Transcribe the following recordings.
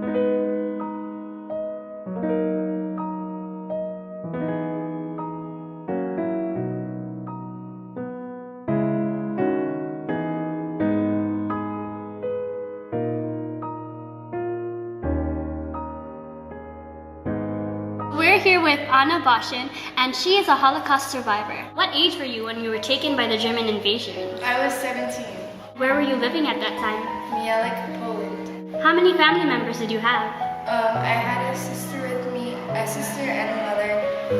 We're here with Anna Bashin, and she is a Holocaust survivor. What age were you when you were taken by the German invasion? I was 17. Where were you living at that time? Mielec, Poland. How many family members did you have? I had a sister with me, a sister and a mother,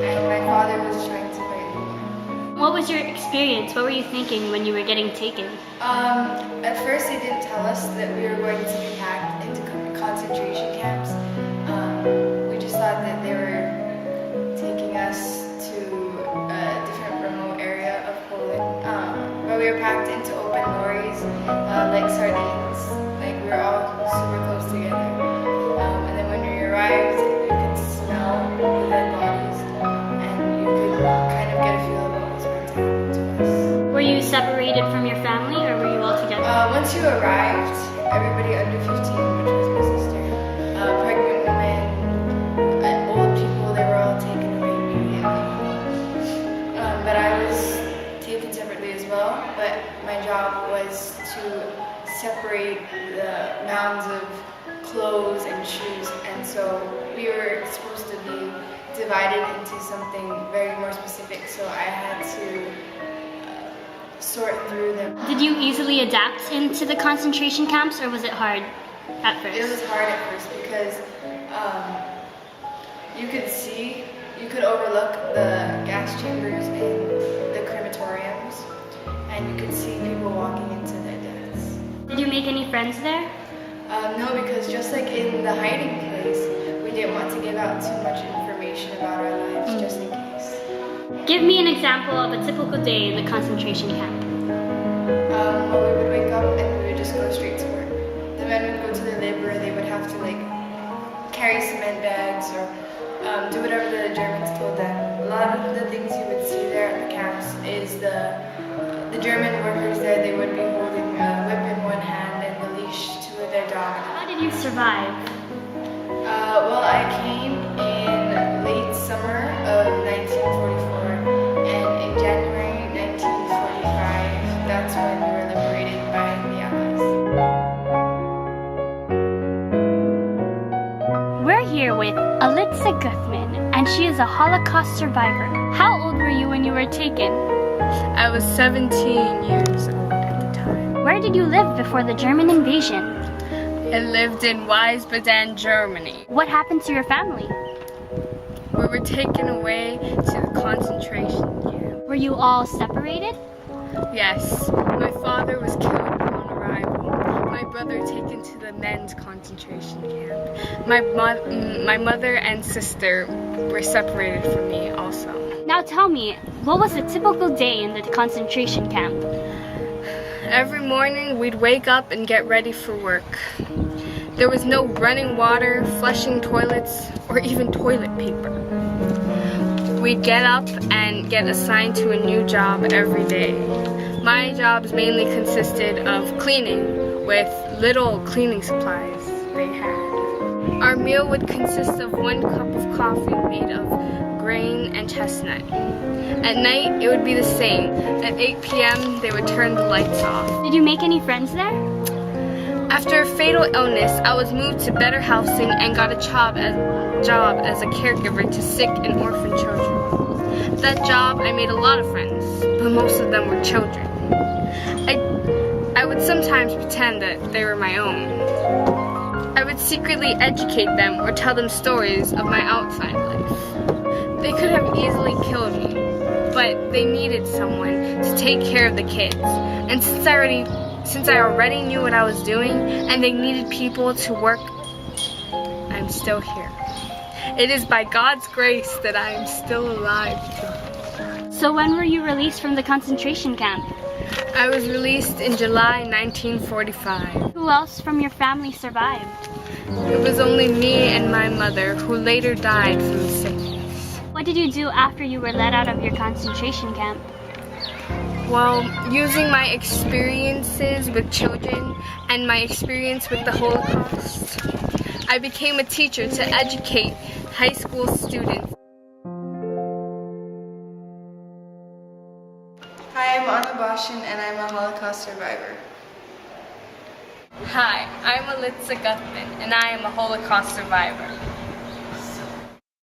and my father was trying to fight me. What was your experience? What were you thinking when you were getting taken? At first they didn't tell us that we were going to be packed into concentration camps. We just thought that they were taking us to a different remote area of Poland. But we were packed into open lorries, like sardines. Like we were all super close together. And then when we arrived, you could smell the dead bodies, and you could kind of get a feel of what was going to happen to us. Were you separated from your family, or were you all together? Once you arrived, everybody under 15, which was my sister, pregnant women, old people, they were all taken away immediately. But I was taken separately as well, but my job was to separate the mounds of clothes and shoes, and so we were supposed to be divided into something very more specific, so I had to sort through them. Did you easily adapt into the concentration camps, or was it hard at first? It was hard at first because you could overlook the gas chambers and the crematoriums, and you could see people walking into their deaths. Did you make any friends there? No, because just like in the hiding place, we didn't want to give out too much information about our lives, just in case. Give me an example of a typical day in the concentration camp. Well, we would wake up and we would just go straight to work. The men would go to their labor, they would have to like carry cement bags or do whatever the Germans told them. A lot of the things you would see there at the camps is the German workers there, they would be holding a whip in one hand and the leash to their dog. How did you survive? Well, I came in late summer of 1944, and in January 1945, that's when we were liberated by the Allies. We're here with Alitza Guthman, and she is a Holocaust survivor. How old were you when you were taken? I was 17 years old at the time. Where did you live before the German invasion? I lived in Wiesbaden, Germany. What happened to your family? We were taken away to the concentration camp. Were you all separated? Yes, my father was killed upon arrival. My brother taken to the men's concentration camp. My mother and sister were separated from me also. Now tell me, what was a typical day in the concentration camp? Every morning we'd wake up and get ready for work. There was no running water, flushing toilets, or even toilet paper. We'd get up and get assigned to a new job every day. My jobs mainly consisted of cleaning with little cleaning supplies they had. Our meal would consist of 1 cup of coffee made of grain and chestnut. At night, it would be the same. At 8 p.m., they would turn the lights off. Did you make any friends there? After a fatal illness, I was moved to better housing and got a job as a caregiver to sick and orphan children. At that job, I made a lot of friends, but most of them were children. I would sometimes pretend that they were my own. I would secretly educate them or tell them stories of my outside life. They could have easily killed me, but they needed someone to take care of the kids. And since I already knew what I was doing and they needed people to work, I'm still here. It is by God's grace that I am still alive today. So when were you released from the concentration camp? I was released in July 1945. Who else from your family survived? It was only me and my mother, who later died from sickness. What did you do after you were let out of your concentration camp? Well, using my experiences with children and my experience with the Holocaust, I became a teacher to educate high school students. Hi, I'm Anna Bashin, and I'm a Holocaust survivor. Hi, I'm Alitza Guthman, and I am a Holocaust survivor.